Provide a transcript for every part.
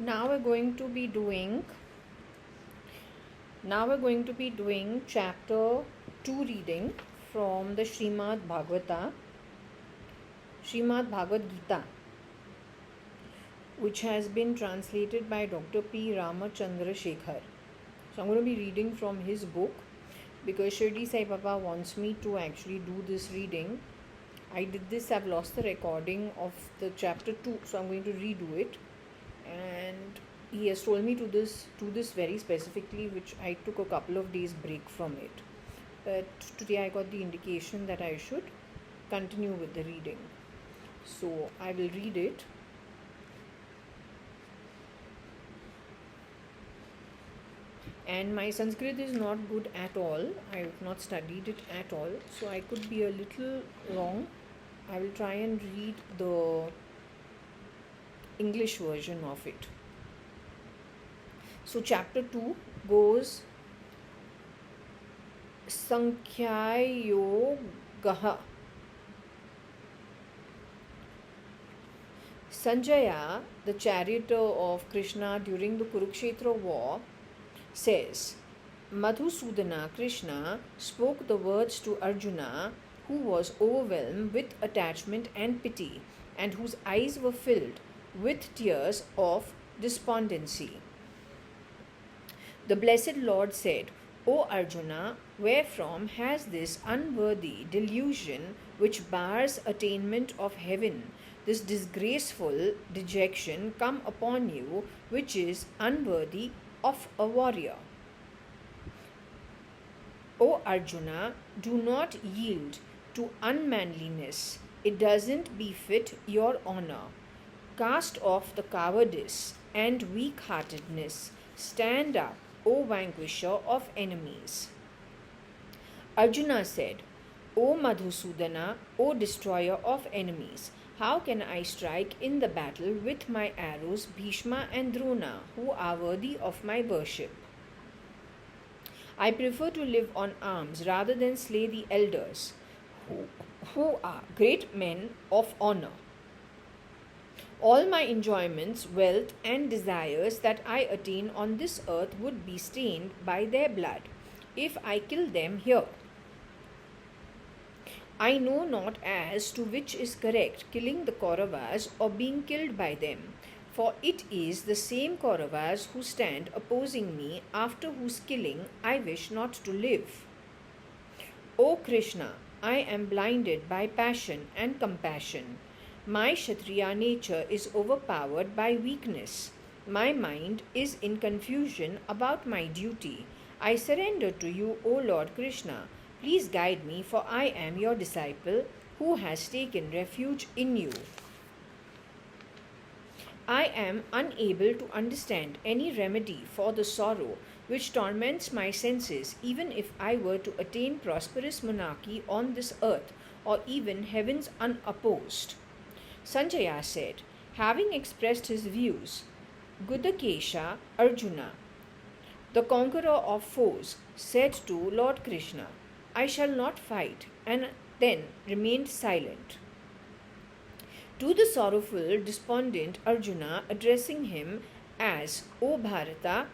Now we're going to be doing chapter 2 reading from the Srimad Bhagavad Gita, which has been translated by Dr. P. Ramachandra Shekhar. So I'm going to be reading from his book because Shirdi Sai Baba wants me to actually do this reading. I did this, I've lost the recording of the chapter 2, so I'm going to redo it. And he has told me to do this very specifically, which I took a couple of days break from it. But today I got the indication that I should continue with the reading. So I will read it. And my Sanskrit is not good at all. I have not studied it at all. So I could be a little wrong. I will try and read the English version of it. So chapter 2 goes Sankhyayogaha. Sanjaya, the charioteer of Krishna during the Kurukshetra war, says, Madhusudana Krishna spoke the words to Arjuna, who was overwhelmed with attachment and pity, and whose eyes were filled with tears of despondency. The blessed Lord said, O Arjuna, wherefrom has this unworthy delusion which bars attainment of heaven, this disgraceful dejection come upon you, which is unworthy of a warrior? O Arjuna, do not yield to unmanliness. It doesn't befit your honor. Cast off the cowardice and weak-heartedness. Stand up, O vanquisher of enemies. Arjuna said, O Madhusudana, O destroyer of enemies, how can I strike in the battle with my arrows Bhishma and Drona, who are worthy of my worship? I prefer to live on arms rather than slay the elders, who are great men of honor. All my enjoyments, wealth, and desires that I attain on this earth would be stained by their blood if I kill them here. I know not as to which is correct, killing the Kauravas or being killed by them, for it is the same Kauravas who stand opposing me, after whose killing I wish not to live. O Krishna, I am blinded by passion and compassion. My Kshatriya nature is overpowered by weakness. My mind is in confusion about my duty. I surrender to you, O Lord Krishna. Please guide me, for I am your disciple who has taken refuge in you. I am unable to understand any remedy for the sorrow which torments my senses, even if I were to attain prosperous monarchy on this earth, or even heavens unopposed. Sanjaya said, having expressed his views, Gudakesha Arjuna, the conqueror of foes, said to Lord Krishna, I shall not fight, and then remained silent. To the sorrowful, despondent Arjuna, addressing him as O Bharata,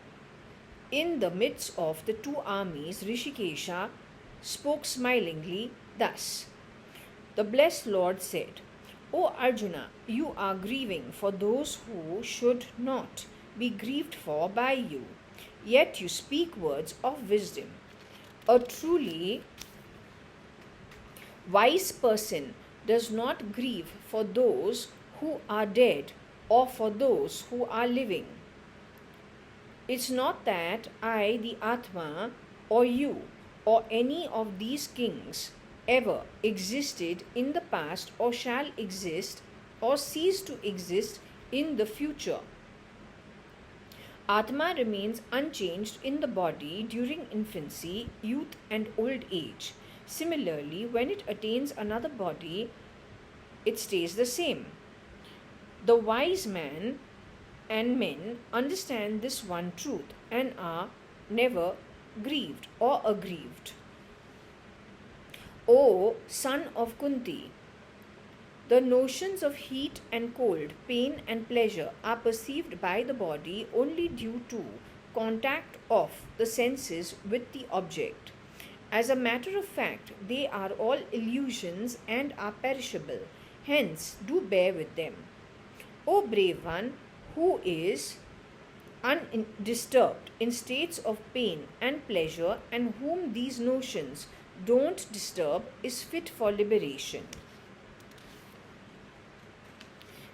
in the midst of the two armies, Rishikesha spoke smilingly thus. The blessed Lord said, O Arjuna, you are grieving for those who should not be grieved for by you, yet you speak words of wisdom. A truly wise person does not grieve for those who are dead or for those who are living. It's not that I, the Atma, or you, or any of these kings ever existed in the past or shall exist or cease to exist in the future. Atma remains unchanged in the body during infancy, youth, and old age. Similarly, when it attains another body, it stays the same. The wise man and men understand this one truth and are never grieved or aggrieved. O son of Kunti, The notions of heat and cold, pain and pleasure are perceived by the body only due to contact of the senses with the object. As a matter of fact, they are all illusions and are perishable. Hence, do bear with them. O brave one, who is undisturbed in states of pain and pleasure, and whom these notions don't disturb, is fit for liberation.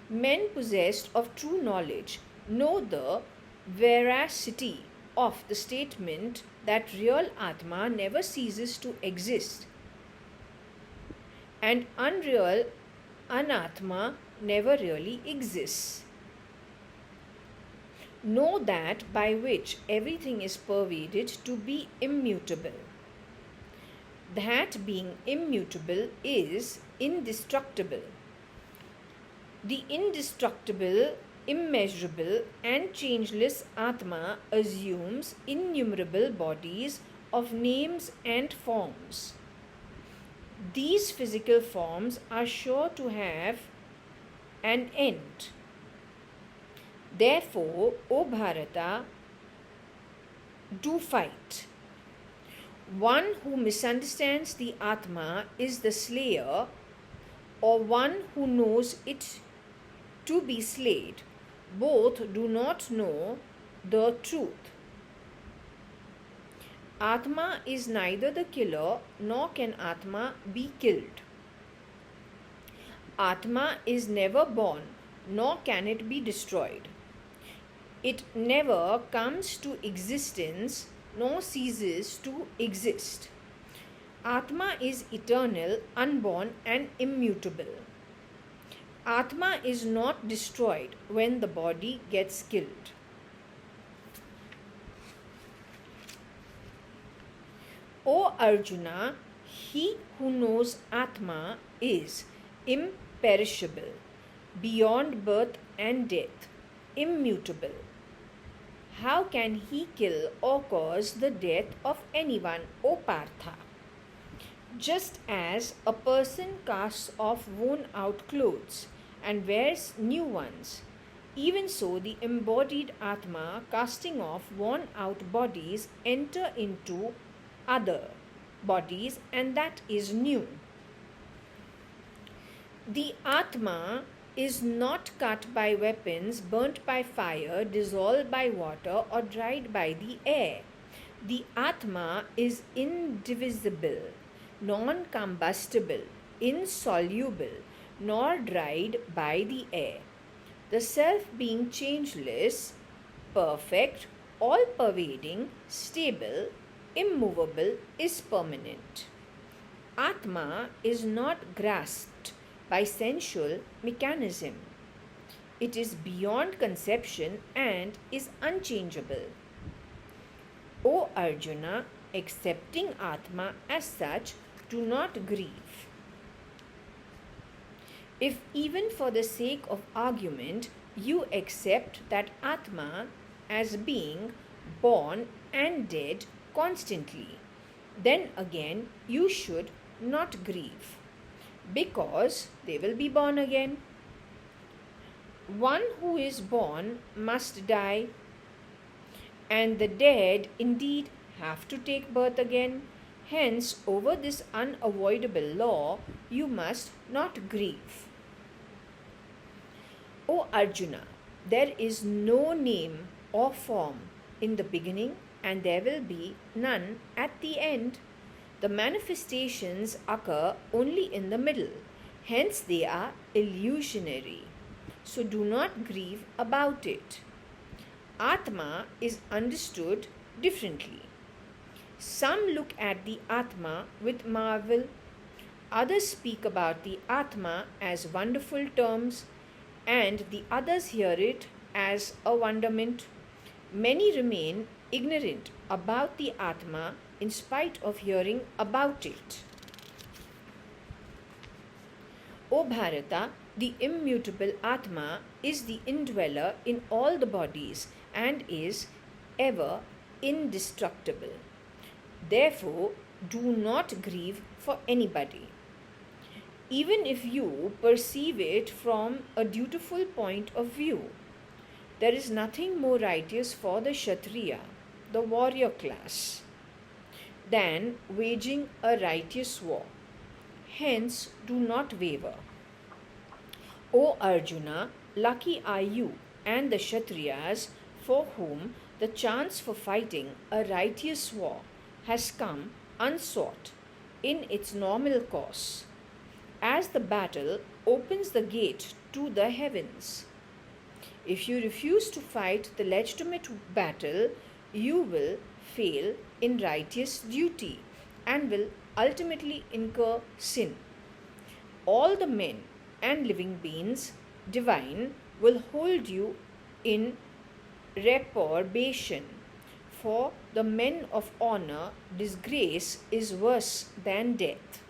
Men possessed of true knowledge know the veracity of the statement that real Atma never ceases to exist and unreal Anatma never really exists. Know that by which everything is pervaded to be immutable. That being immutable is indestructible. The indestructible, immeasurable, and changeless Atma assumes innumerable bodies of names and forms. These physical forms are sure to have an end. Therefore, O Bharata, do fight. One who misunderstands the Atma is the slayer, or one who knows it to be slayed. Both do not know the truth. Atma is neither the killer nor can Atma be killed. Atma is never born nor can it be destroyed. It never comes to existence nor ceases to exist. Atma is eternal, unborn, and immutable. Atma is not destroyed when the body gets killed. O Arjuna, he who knows Atma is imperishable, beyond birth and death, immutable. How can he kill or cause the death of anyone, O Partha? Just as a person casts off worn out clothes and wears new ones, even so the embodied Atma, casting off worn out bodies, enter into other bodies, and that is new. The Atma is not cut by weapons, burnt by fire, dissolved by water, or dried by the air. The Atma is indivisible, non-combustible, insoluble, nor dried by the air. The self being changeless, perfect, all-pervading, stable, immovable, is permanent. Atma is not grasped by sensual mechanism. It is beyond conception and is unchangeable. O Arjuna, accepting Atma as such, do not grieve. If even for the sake of argument you accept that Atma as being born and dead constantly, then again you should not grieve, because they will be born again. One who is born must die, and the dead indeed have to take birth again. Hence, over this unavoidable law, you must not grieve. O Arjuna, there is no name or form in the beginning, and there will be none at the end. The manifestations occur only in the middle, hence they are illusionary. So do not grieve about it. Atma is understood differently. Some look at the Atma with marvel. Others speak about the Atma as wonderful terms, and the others hear it as a wonderment. Many remain ignorant about the Atma in spite of hearing about it. O Bharata, the immutable Atma is the indweller in all the bodies and is ever indestructible. Therefore, do not grieve for anybody. even if you perceive it from a dutiful point of view. There is nothing more righteous for the Kshatriya, the warrior class, than waging a righteous war. Hence, do not waver. O Arjuna, lucky are you and the Kshatriyas for whom the chance for fighting a righteous war has come unsought in its normal course, as the battle opens the gate to the heavens. If you refuse to fight the legitimate battle, you will fail in righteous duty and will ultimately incur sin. All the men and living beings divine will hold you in reprobation. For the men of honor, disgrace is worse than death.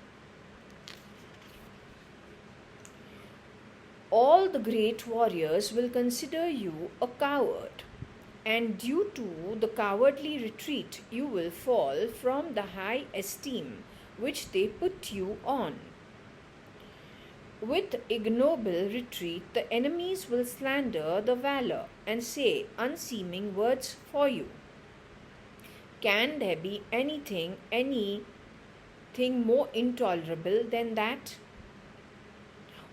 All the great warriors will consider you a coward, and due to the cowardly retreat, you will fall from the high esteem which they put you on. With ignoble retreat, the enemies will slander the valor and say unseeming words for you. Can there be anything more intolerable than that?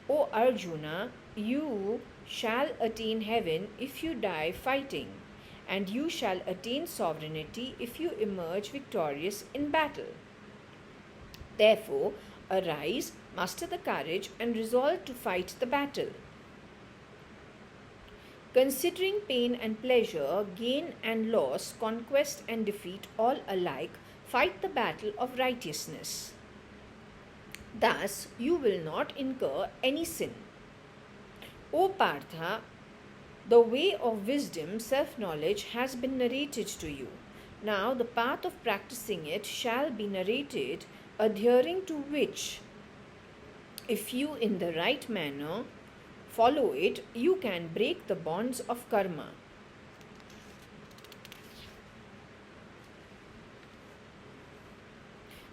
O Arjuna, you shall attain heaven if you die fighting, and you shall attain sovereignty if you emerge victorious in battle. Therefore, arise, muster the courage, and resolve to fight the battle. Considering pain and pleasure, gain and loss, conquest and defeat all alike, fight the battle of righteousness. Thus, you will not incur any sin. O Partha, the way of wisdom, self-knowledge has been narrated to you. Now the path of practicing it shall be narrated, adhering to which, if you in the right manner follow it, you can break the bonds of karma.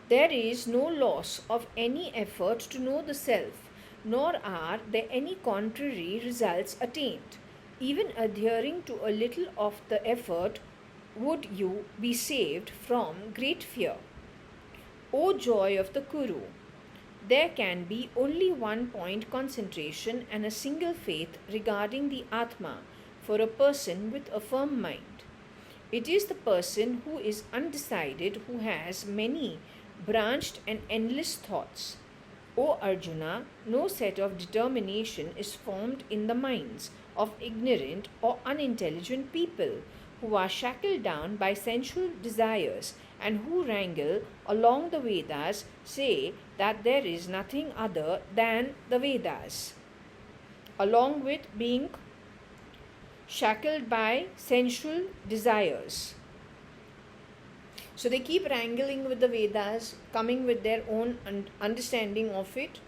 There is no loss of any effort to know the self, nor are there any contrary results attained. Even adhering to a little of the effort would you be saved from great fear. O joy of the Kuru! There can be only one point concentration and a single faith regarding the Atma for a person with a firm mind. It is the person who is undecided who has many branched and endless thoughts. O Arjuna, no set of determination is formed in the minds of ignorant or unintelligent people who are shackled down by sensual desires and who wrangle along the Vedas, say that there is nothing other than the Vedas. Along with being shackled by sensual desires. So they keep wrangling with the Vedas, coming with their own understanding of it,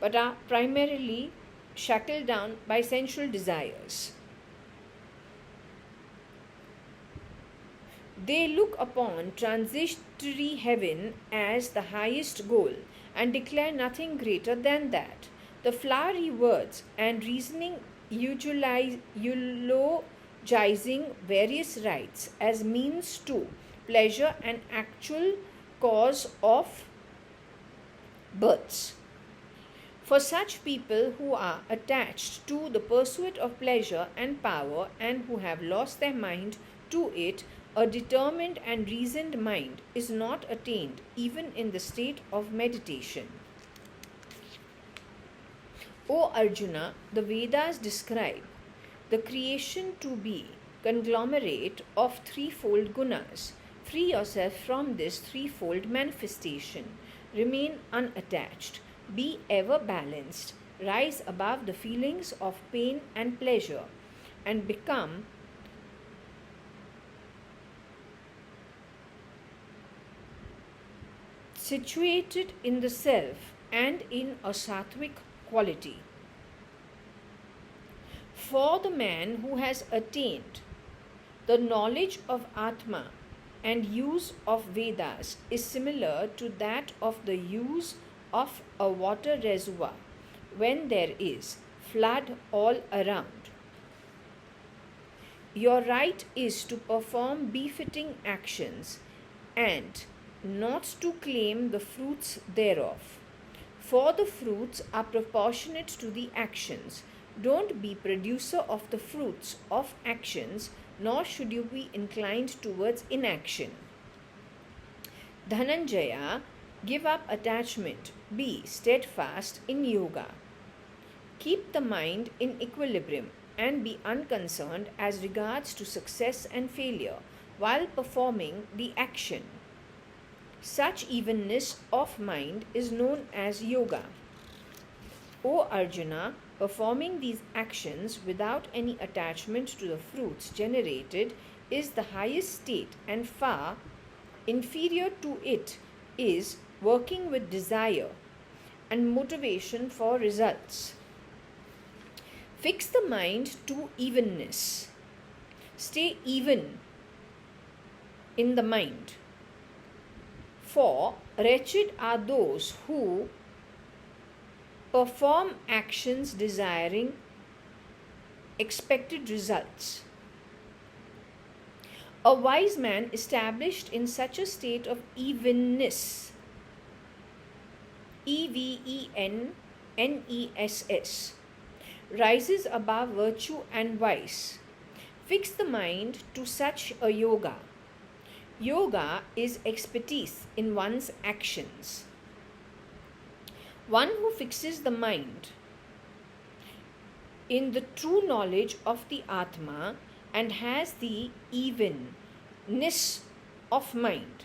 but are primarily shackled down by sensual desires. They look upon transitory heaven as the highest goal and declare nothing greater than that. The flowery words and reasoning eulogizing various rites as means to pleasure and actual cause of births. For such people who are attached to the pursuit of pleasure and power and who have lost their mind to it, a determined and reasoned mind is not attained even in the state of meditation. O Arjuna, the Vedas describe the creation to be conglomerate of threefold gunas. Free yourself from this threefold manifestation. Remain unattached. Be ever balanced. Rise above the feelings of pain and pleasure and become situated in the self and in a sattvic quality. For the man who has attained the knowledge of Atma and use of Vedas is similar to that of the use of a water reservoir when there is flood all around. Your right is to perform befitting actions and not to claim the fruits thereof. For the fruits are proportionate to the actions. Don't be producer of the fruits of actions, nor should you be inclined towards inaction. Dhananjaya, give up attachment. Be steadfast in yoga. Keep the mind in equilibrium and be unconcerned as regards to success and failure while performing the action. Such evenness of mind is known as yoga. O Arjuna, performing these actions without any attachment to the fruits generated is the highest state, and far inferior to it is working with desire and motivation for results. Fix the mind to evenness. Stay even in the mind. For wretched are those who perform actions desiring expected results. A wise man established in such a state of evenness, evenness, rises above virtue and vice. Fix the mind to such a yoga. Yoga is expertise in one's actions. One who fixes the mind in the true knowledge of the Atma and has the evenness of mind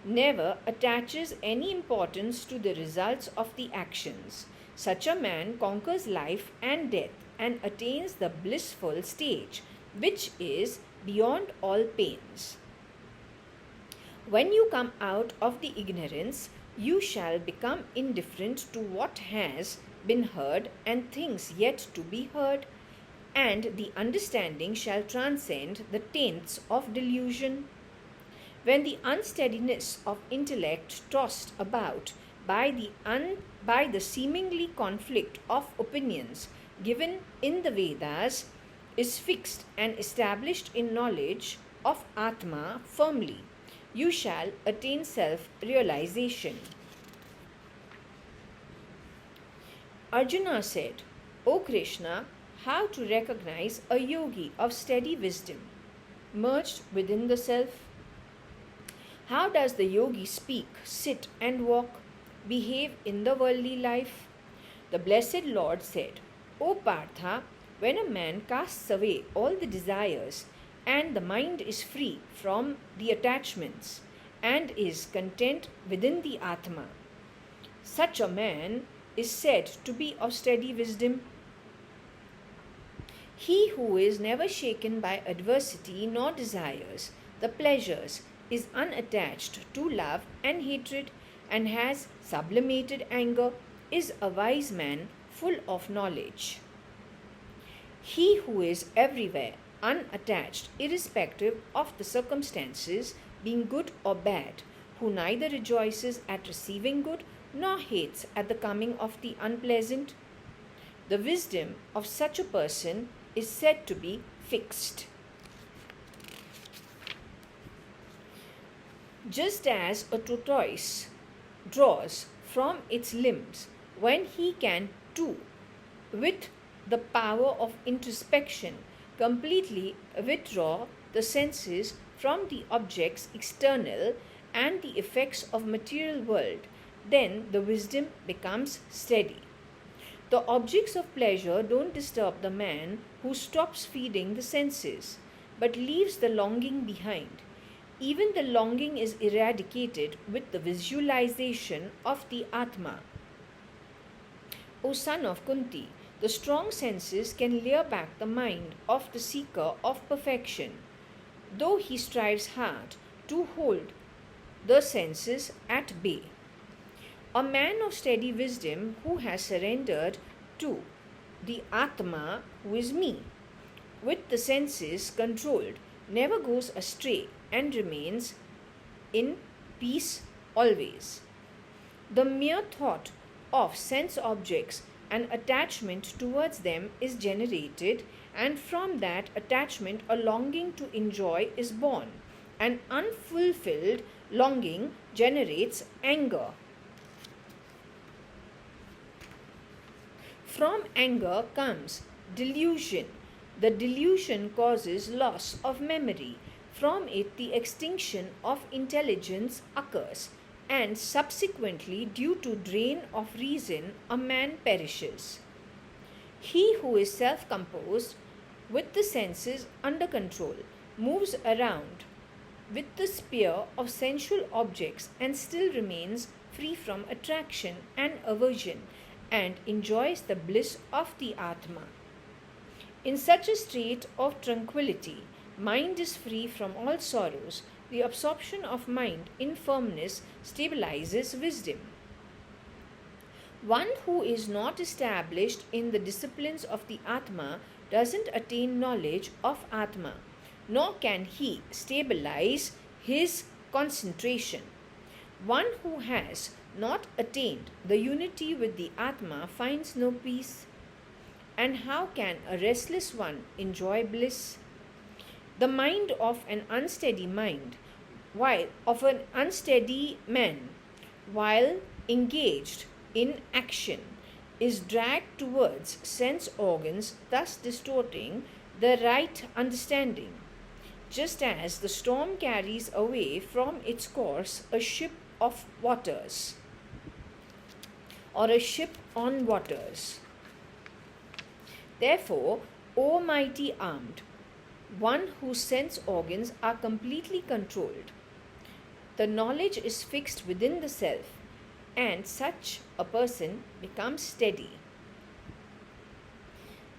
never attaches any importance to the results of the actions. Such a man conquers life and death and attains the blissful stage, which is beyond all pains. When you come out of the ignorance, you shall become indifferent to what has been heard and things yet to be heard, and the understanding shall transcend the taints of delusion. When the unsteadiness of intellect tossed about by the seemingly conflict of opinions given in the Vedas is fixed and established in knowledge of Atma firmly, you shall attain self-realization. Arjuna said, O Krishna, how to recognize a yogi of steady wisdom, merged within the self? How does the yogi speak, sit and walk, behave in the worldly life? The blessed Lord said, O Partha, when a man casts away all the desires and the mind is free from the attachments and is content within the Atma, such a man is said to be of steady wisdom. He who is never shaken by adversity nor desires the pleasures, is unattached to love and hatred, and has sublimated anger, is a wise man full of knowledge. He who is everywhere unattached, irrespective of the circumstances, being good or bad, who neither rejoices at receiving good nor hates at the coming of the unpleasant, the wisdom of such a person is said to be fixed. Just as a tortoise draws from its limbs when he can too, with the power of introspection, completely withdraw the senses from the objects external and the effects of material world, then the wisdom becomes steady. The objects of pleasure don't disturb the man who stops feeding the senses, but leaves the longing behind. Even the longing is eradicated with the visualization of the Atma. O son of Kunti, the strong senses can lure back the mind of the seeker of perfection, though he strives hard to hold the senses at bay. A man of steady wisdom who has surrendered to the Atma, who is me, with the senses controlled, never goes astray and remains in peace always. The mere thought of sense objects, an attachment towards them is generated, and from that attachment a longing to enjoy is born. An unfulfilled longing generates anger. From anger comes delusion. The delusion causes loss of memory. From it, the extinction of intelligence occurs, and subsequently, due to drain of reason, a man perishes. He who is self composed, with the senses under control, moves around with the sphere of sensual objects and still remains free from attraction and aversion, and enjoys the bliss of the Atma. In such a state of tranquility, mind is free from all sorrows. The absorption of mind in firmness stabilizes wisdom. One who is not established in the disciplines of the Atma doesn't attain knowledge of Atma, nor can he stabilize his concentration. One who has not attained the unity with the Atma finds no peace. And how can a restless one enjoy bliss? The mind of an unsteady man, while engaged in action, is dragged towards sense organs, thus distorting the right understanding. Just as the storm carries away from its course a ship of waters or a ship on waters. Therefore, O mighty armed, one whose sense organs are completely controlled, the knowledge is fixed within the self, and such a person becomes steady.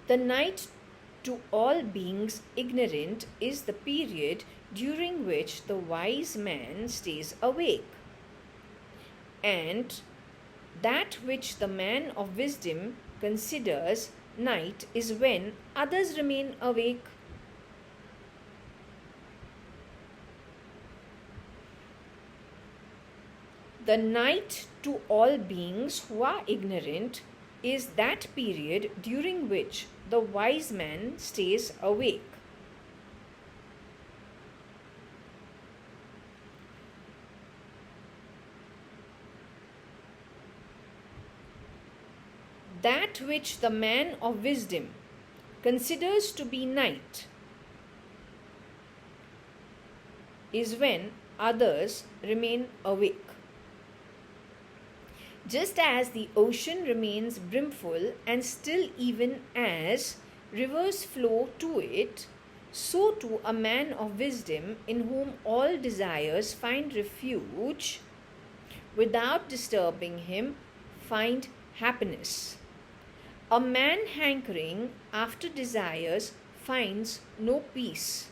The night to all beings ignorant is the period during which the wise man stays awake, and that which the man of wisdom considers night is when others remain awake. The night to all beings who are ignorant is that period during which the wise man stays awake. That which the man of wisdom considers to be night is when others remain awake. Just as the ocean remains brimful and still even as rivers flow to it, so too a man of wisdom in whom all desires find refuge without disturbing him find happiness. A man hankering after desires finds no peace.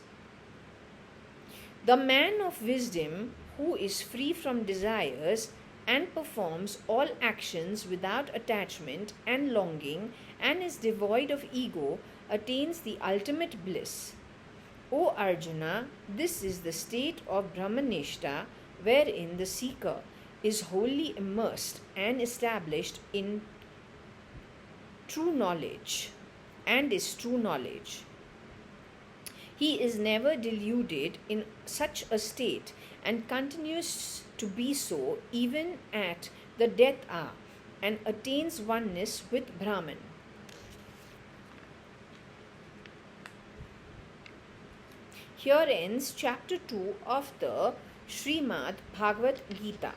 The man of wisdom who is free from desires and performs all actions without attachment and longing and is devoid of ego attains the ultimate bliss. O Arjuna, this is the state of Brahmanishta wherein the seeker is wholly immersed and established in true knowledge and is true knowledge. He is never deluded in such a state and continues to be so even at the death hour and attains oneness with Brahman. Here ends chapter 2 of the Srimad Bhagavad Gita.